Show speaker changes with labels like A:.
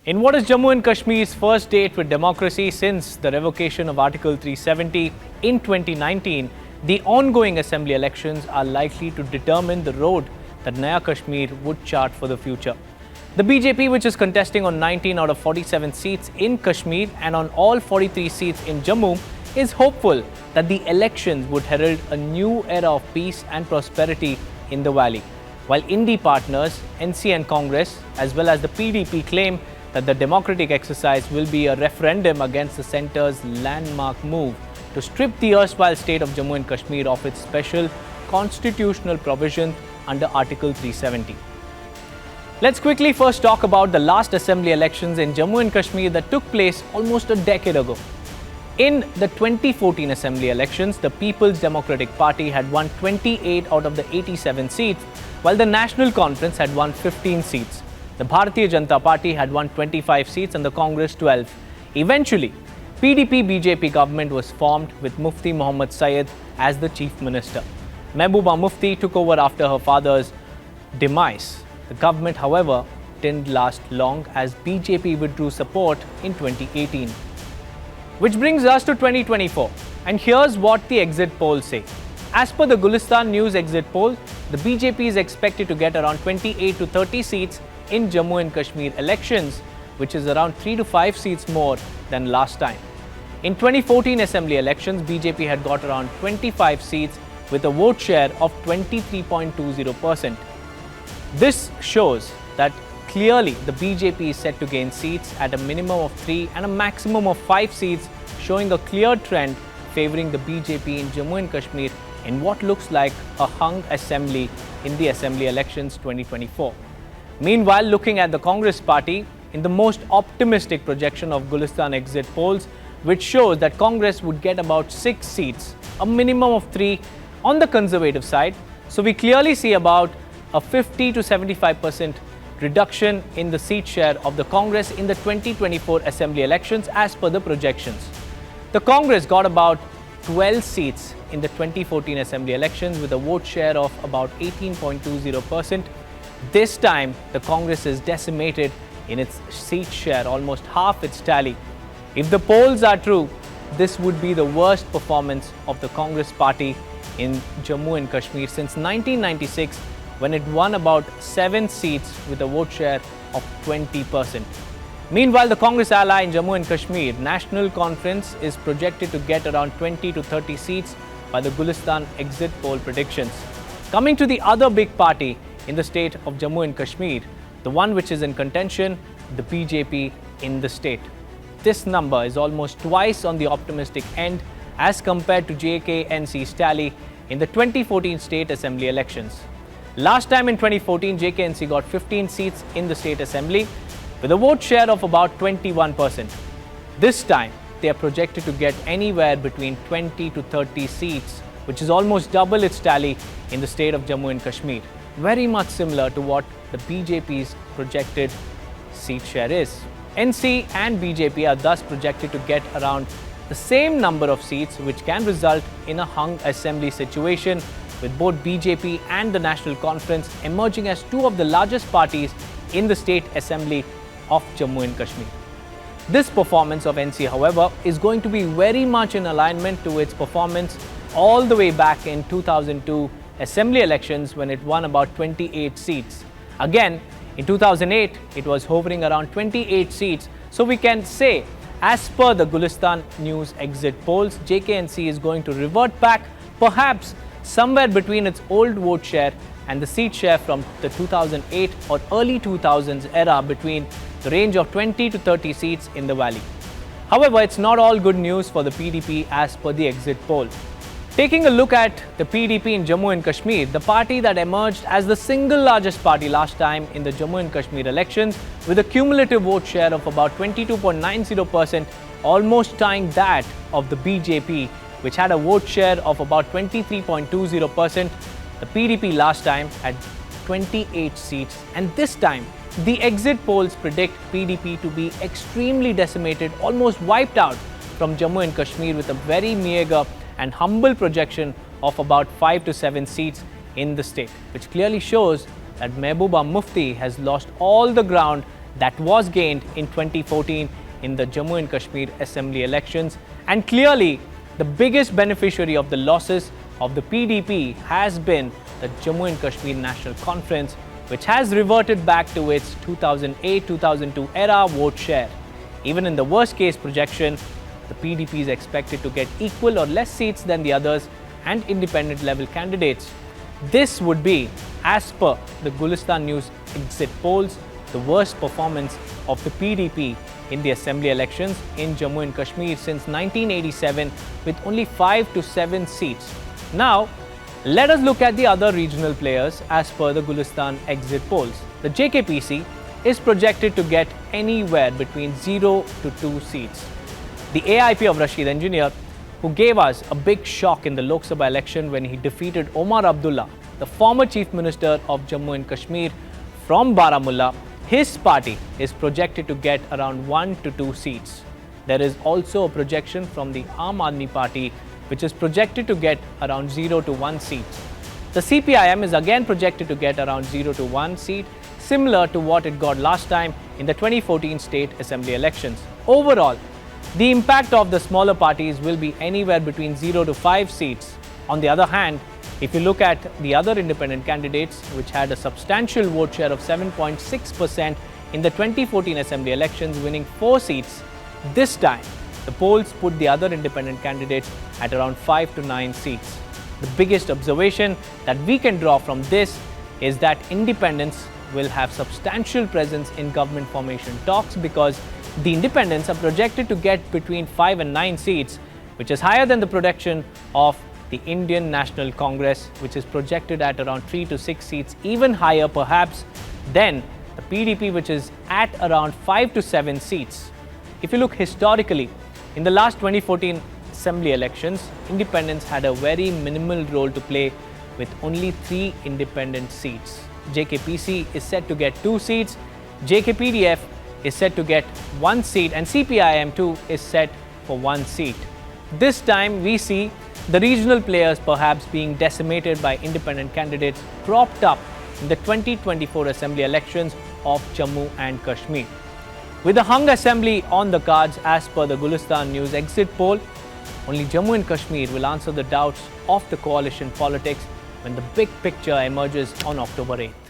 A: In what is Jammu and Kashmir's first date with democracy since the revocation of Article 370 in 2019, the ongoing assembly elections are likely to determine the road that Naya Kashmir would chart for the future. The BJP, which is contesting on 19 out of 47 seats in Kashmir and on all 43 seats in Jammu, is hopeful that the elections would herald a new era of peace and prosperity in the valley. While Indi partners, NC and Congress, as well as the PDP, claim that the democratic exercise will be a referendum against the centre's landmark move to strip the erstwhile state of Jammu and Kashmir of its special constitutional provision under Article 370. Let's quickly first talk about the last assembly elections in Jammu and Kashmir that took place almost a decade ago. In the 2014 assembly elections, the People's Democratic Party had won 28 out of the 87 seats, while the National Conference had won 15 seats. The Bharatiya Janata Party had won 25 seats and the Congress 12. Eventually, PDP-BJP government was formed with Mufti Muhammad Syed as the chief minister. Mehbooba Mufti took over after her father's demise. The government, however, didn't last long as BJP withdrew support in 2018. Which brings us to 2024. And here's what the exit polls say. As per the Gulistan News exit poll, the BJP is expected to get around 28 to 30 seats in Jammu and Kashmir elections, which is around 3 to 5 seats more than last time. In 2014 assembly elections, BJP had got around 25 seats with a vote share of 23.20%. This shows that clearly the BJP is set to gain seats at a minimum of 3 and a maximum of 5 seats, showing a clear trend favouring the BJP in Jammu and Kashmir in what looks like a hung assembly in the assembly elections 2024. Meanwhile, looking at the Congress party, in the most optimistic projection of Gulistan exit polls, which shows that Congress would get about 6 seats, a minimum of 3 on the conservative side. So we clearly see about a 50 to 75% reduction in the seat share of the Congress in the 2024 assembly elections as per the projections. The Congress got about 12 seats in the 2014 assembly elections with a vote share of about 18.20%. This time, the Congress is decimated in its seat share, almost half its tally. If the polls are true, this would be the worst performance of the Congress party in Jammu and Kashmir since 1996, when it won about 7 seats with a vote share of 20%. Meanwhile, the Congress ally in Jammu and Kashmir, National Conference, is projected to get around 20 to 30 seats by the Gulistan exit poll predictions. Coming to the other big party in the state of Jammu and Kashmir, the one which is in contention, the BJP in the state. This number is almost twice on the optimistic end as compared to JKNC's tally in the 2014 state assembly elections. Last time in 2014, JKNC got 15 seats in the state assembly with a vote share of about 21%. This time, they are projected to get anywhere between 20 to 30 seats, which is almost double its tally in the state of Jammu and Kashmir. Very much similar to what the BJP's projected seat share is. NC and BJP are thus projected to get around the same number of seats, which can result in a hung assembly situation, with both BJP and the National Conference emerging as two of the largest parties in the state assembly of Jammu and Kashmir. This performance of NC, however, is going to be very much in alignment to its performance all the way back in 2002 assembly elections when it won about 28 seats. Again, in 2008, it was hovering around 28 seats. So we can say, as per the Gulistan News exit polls, JKNC is going to revert back perhaps somewhere between its old vote share and the seat share from the 2008 or early 2000s era between the range of 20 to 30 seats in the valley. However, it's not all good news for the PDP as per the exit poll. Taking a look at the PDP in Jammu and Kashmir, the party that emerged as the single largest party last time in the Jammu and Kashmir elections with a cumulative vote share of about 22.90%, almost tying that of the BJP, which had a vote share of about 23.20%. The PDP last time had 28 seats, and this time the exit polls predict PDP to be extremely decimated, almost wiped out from Jammu and Kashmir with a very meager and humble projection of about 5 to 7 seats in the state, which clearly shows that Mehbooba Mufti has lost all the ground that was gained in 2014 in the Jammu and Kashmir Assembly elections. And clearly, the biggest beneficiary of the losses of the PDP has been the Jammu and Kashmir National Conference, which has reverted back to its 2008-2002 era vote share. Even in the worst case projection, the PDP is expected to get equal or less seats than the others and independent level candidates. This would be, as per the Gulistan News exit polls, the worst performance of the PDP in the assembly elections in Jammu and Kashmir since 1987, with only 5 to 7 seats. Now, let us look at the other regional players as per the Gulistan exit polls. The JKPC is projected to get anywhere between 0 to 2 seats. The AIP of Rashid Engineer, who gave us a big shock in the Lok Sabha election when he defeated Omar Abdullah, the former Chief Minister of Jammu and Kashmir from Baramulla, his party is projected to get around 1 to 2 seats. There is also a projection from the Aam Aadmi Party, which is projected to get around 0 to 1 seat. The CPIM is again projected to get around 0 to 1 seat, similar to what it got last time in the 2014 state assembly elections. Overall, the impact of the smaller parties will be anywhere between 0 to 5 seats. On the other hand, if you look at the other independent candidates, which had a substantial vote share of 7.6% in the 2014 assembly elections, winning 4 seats, this time the polls put the other independent candidates at around 5 to 9 seats. The biggest observation that we can draw from this is that independents will have substantial presence in government formation talks, because the independents are projected to get between 5 and 9 seats, which is higher than the projection of the Indian National Congress, which is projected at around 3 to 6 seats, even higher perhaps than the PDP, which is at around 5 to 7 seats. If you look historically, in the last 2014 assembly elections, independents had a very minimal role to play with only 3 independent seats. JKPC is set to get 2 seats, JKPDF is set to get 1 seat, and CPIM too is set for 1 seat. This time we see the regional players perhaps being decimated by independent candidates propped up in the 2024 assembly elections of Jammu and Kashmir. With the hung assembly on the cards as per the Gulistan News exit poll, only Jammu and Kashmir will answer the doubts of the coalition politics when the big picture emerges on October 8th.